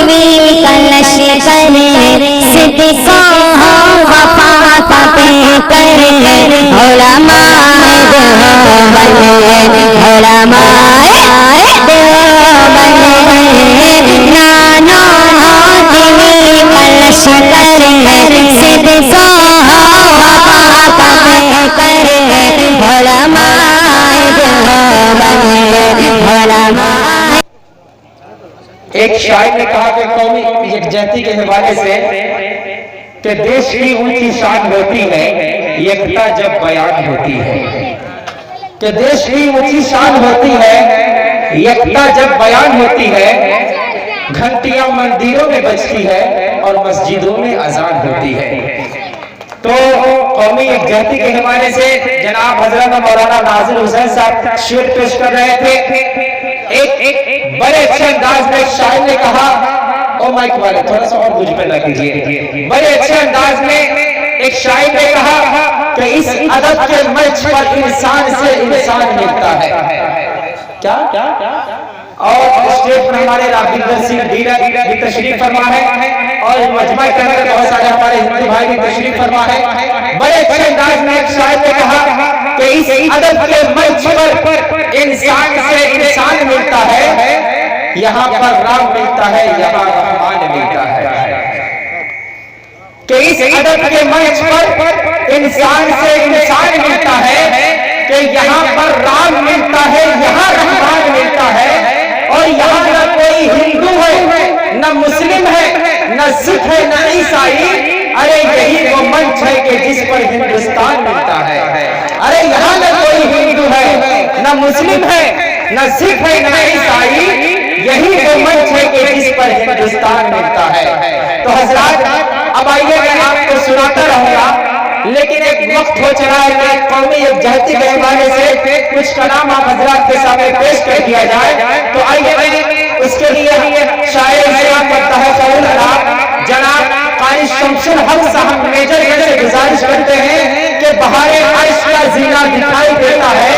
TV कलश करे सिद्दीक़ों वफा का पे करे उलमाए देवबंद उलमाए देवबंद नानो टीवी कलश करे सिद्दीक़ों वफा का पे करे उलमाए देवबंद उलमाए। एक शायर ने कहा कि कौमी यकजहती के हवाले से कि देश की ऊंची शान होती है एकता जब बयान होती है, कि देश की ऊंची शान होती है एकता जब बयान होती है, घंटियां मंदिरों में बजती है और मस्जिदों में अजान होती है। तो कौमी यकजहती के हवाले से जनाब हजरत मौलाना नाजिर हुसैन साहब शेर पेश कर रहे थे। एक बड़े अच्छे अंदाज में शायर ने कहा, ओ माइक वाले थोड़ा सा और मुझ पे ना कीजिए, बड़े अच्छे अंदाज में एक शायर ने कहा कि इस अदब के मंच पर इंसान से इंसान मिलता है। क्या क्या और स्टेज पर हमारे राबिंदर सिंह डीलर भी तशरीफ फरमा है और मजमा के अंदर बहुत सारे हमारे हिंदू भाई भी तशरीफ फरमा है। बड़े अच्छे अंदाज में एक शायर ने कहा कि इस अदब के मंच पर इंसान से इंसान मिलता है, यहाँ पर राम मिलता है, यहाँ रहमान मिलता है। कि इस अदब के मंच पर इंसान से इंसान मिलता है, कि यहाँ पर राम मिलता है, यहाँ रहमान मिलता है। और यहाँ न कोई हिंदू है, न मुस्लिम है, न सिख है, न ईसाई। अरे यही वो मंच है कि जिस पर हिंदुस्तान मिलता है। अरे यहाँ न कोई हिंदू है, न मुस्लिम है, न सिख है, न ईसाई। यही वो मंच है कि जिस पर हिंदुस्तान मिलता है। तो हजरात अब आइए मैं आपको सुनाता रहूंगा, लेकिन एक वक्त हो चला है कि कौमी यकजहती के हवाले से कुछ कलाम आप हजरात के सामने पेश कर दिया जाए। तो आइए उसके लिए शायर इस्लाम करता है कौल अला जनाब कारी शमशुल हक साहब मेजर से गुजारिश करते हैं कि बहारे अर्श का जीना दिखाई देता है।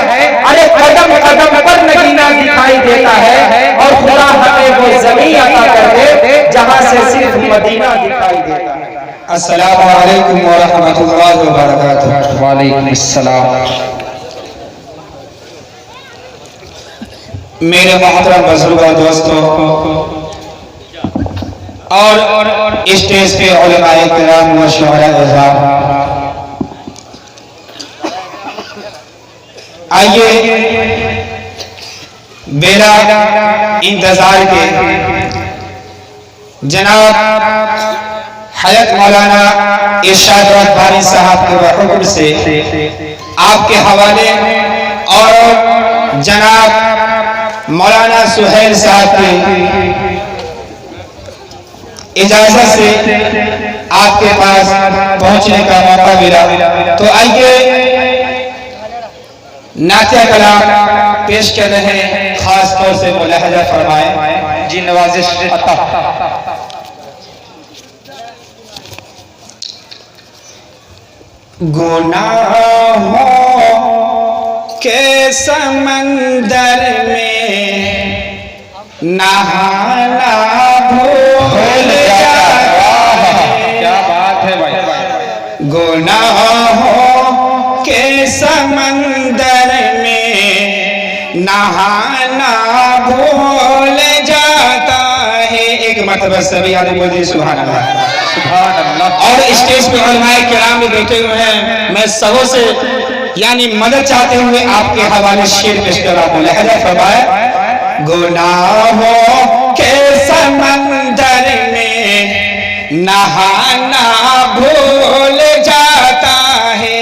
अरे कदम कदम पर नगीना दिखाई देता है और खुदा हमें वो ज़मीन अता कर दे जहां से सिर्फ मदीना दिखाई देता है। अस्सलामु अलैकुम व रहमतुल्लाहि व बरकातुहू। वालेकुम अस्सलाम। मेरे मोहतरम बुजुर्ग और दोस्तों और स्टेज पे उलमाए किराम व शुहरा इज़ाम, आइए बेरा इंतजार के जनाब हज़रत मौलाना इरशाद रब्बानी साहब के हुक्म से आपके हवाले और जनाब मौलाना सुहेल साहब की इजाजत से आपके पास पहुंचने का मौका मिला। तो आइए नात्या कलाम पेश कर रहे हैं, खास तौर से मुलाहजा फरमाएं जी, नवाजिश अता। गुनाहों के समंदर में नहाना भूल जाता है। क्या बात है भाई। गुनाहों के समंदर में नहाना भूल जाता है। एक मरतबा सभी आदमी बोलिए सुभान अल्लाह। और स्टेज पे उलमाए किराम भी बैठे हुए हैं। मैं सबों से यानी मदद चाहते हुए आपके हवाले शेर पेश कर रहा हूं। लहजा फरमाए, गुनाहों के समंदर में नहाना भूल जाता है।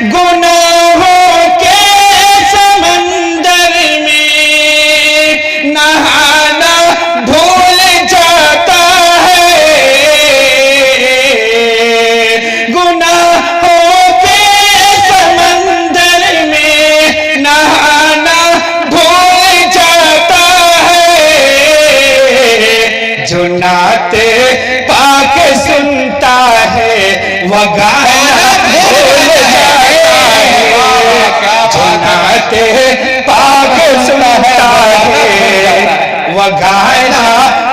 गुनाहों के समंदर में नहाना भूल जाता है। गुनाहों के समंदर में नहाना भूल जाता है। जो नाते पाक सुनता है वह गाना भूल जाता है। जो नाते पाक सुनता है वो गाना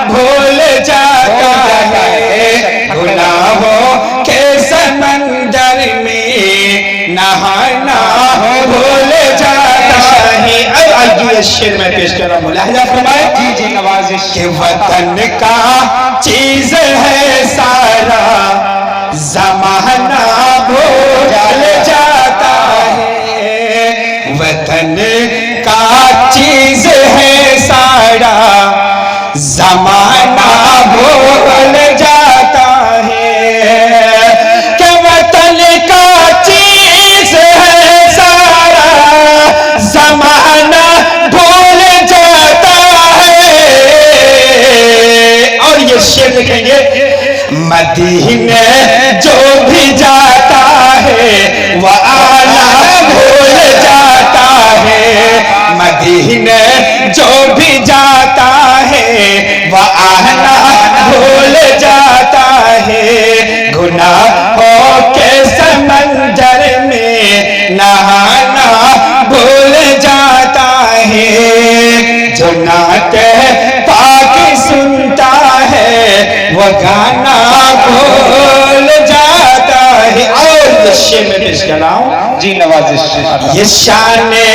भूल जाता है, गुनाहों के समंदर में नहाना भूल जाता है। अब आइए शेर में पेश कर रहा हूं, मुलाहिजा फरमाए। जी जी नवाजिश। कि वतन का चीज है सारा जमाना भूल जाता है, वतन का चीज है सारा जमाना भूल जाता है, कि वतन का चीज है सारा जमाना भूल जाता है। और ये शेर लिखेंगे, मदीने जो भी जाता है वह आला भूल जाता है, मदीने जो भी जाता है वह आला भूल जाता है, गुनाहों के समंदर में नहाना भूल जाता है, जो नाते पाक सुनता है वो गाना भूल जाता है। और शेर में पेश कर रहा हूं, जी नवाजिश। ये शाने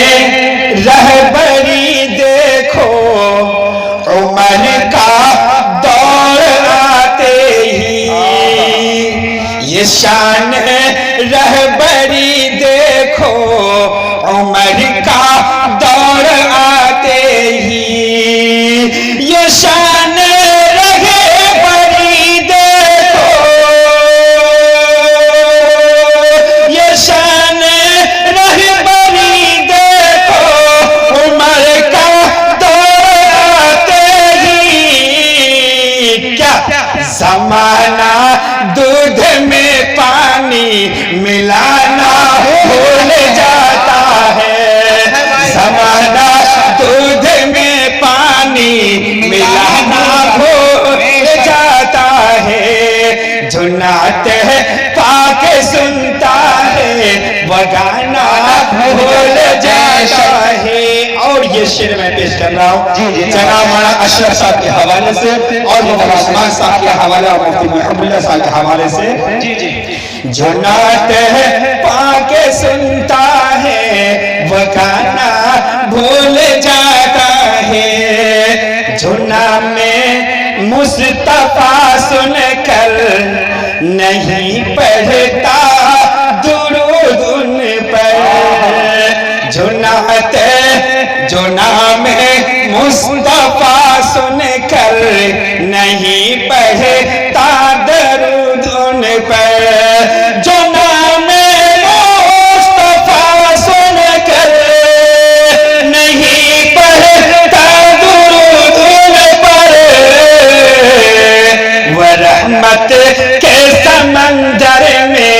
रहबरी देखो, उमर का दौर आते ही, ये शान रहबरी देखो, उमर का दौर आते ही, ये शान रहबरी देखो, ये शान रहबरी देखो, उमर का दौर आते ही, क्या जमाना दूध में पानी मिलाना भूल जाता है, जमाना दूध में पानी मिलाना भूल जाता है, जो नाते पाक सुनता है वह गाना भूल जाता है। और ये शेर मैं पेश कर रहा हूँ जनाब मौलाना अशरफ साहब के हवाले से और मुफ्ती उस्मान साहब के हवाले और मुफ्ती महबूबुल्लाह साहब के हवाले से। जी जी। जो नाते पाक सुनता है वह गाना भूल जाता है, जो नाम मुस्तफा सुनकर नहीं पढ़ता दुरूद उन पर, जो नाम मुस्तफा सुनकर नहीं पढ़ता दरूद उन पर, जो नाम मुस्तफा सुनकर नहीं पढ़ता दुरूद उन पर, वह रहमत के समंदर में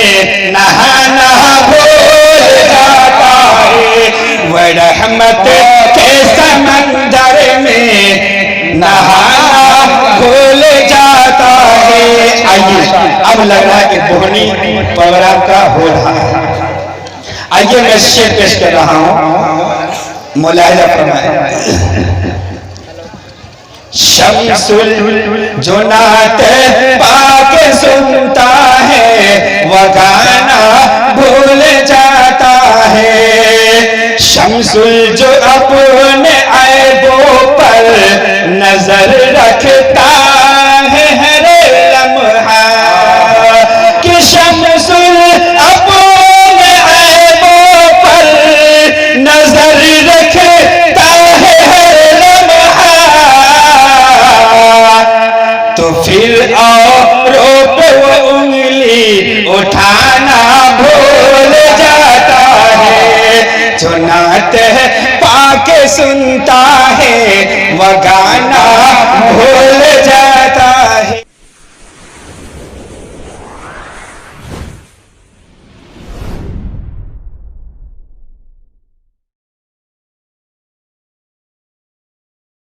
नहाना भूल जाता है, वह रहमत के समंदर में नहाना भूल जाता है। आइए अब लग रहा है कि बोहनी प्रोग्राम का हो रहा है, आइए मैं शेर पेश कर रहा हूं, मुलाहिजा फरमाएं। शम्सुल जो नात पाक सुनता है वह गाना भूल जाता है, शम्सुल जो अपने ऐबों पर नजर रखता है हर लम्हा, कि शम्सुल अपने ऐबों पर नजर रखता है हर लम्हा, तो फिर औरों पे वो उंगली उठाना भूल जाता है, जो नात पाक सुनता है वह गाना